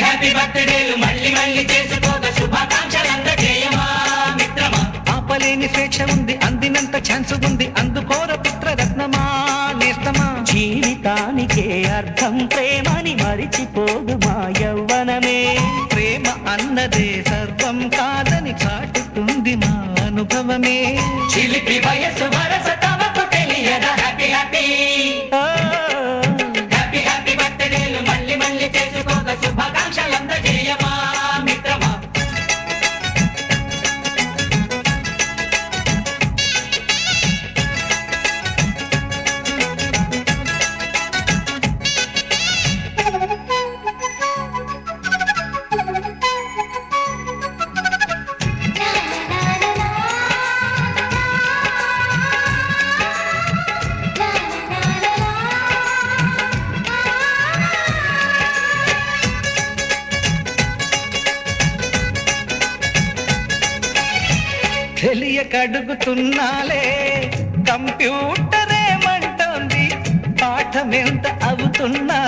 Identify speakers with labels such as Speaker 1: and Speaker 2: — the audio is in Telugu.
Speaker 1: హ్యాపీ బర్త్డేలు మళ్ళీ మళ్ళీ చేసుకోక శుభాకాంక్షలందజేయమా మిత్రమా.
Speaker 2: ఆపలేని స్వేచ్ఛ ఉంది, అందినంత ఛాన్స్ ఉంది, అందుకోర పుత్రరత్నమా నేస్తమా.
Speaker 3: జీవితానికే అర్థం ప్రేమని మరిచిపోదు మా యవ్వనమే.
Speaker 2: ప్రేమ అన్నదే సర్వం కాదని చాటుతుంది మా అనుభవమే.
Speaker 1: చిలిపి వయసు వరస తమకు తెలియదా హ్యాపీ హ్యాపీ హ్యాపీ హ్యాపీ బర్త్డేలు మళ్ళీ మళ్ళీ చేసుకోక శుభాకాంక్షలందజేయమా మిత్రమా.
Speaker 2: తెలియకడుగుతున్నాలే కంప్యూటర్ ఏమంటోంది, పాఠమెంత అవుతున్నా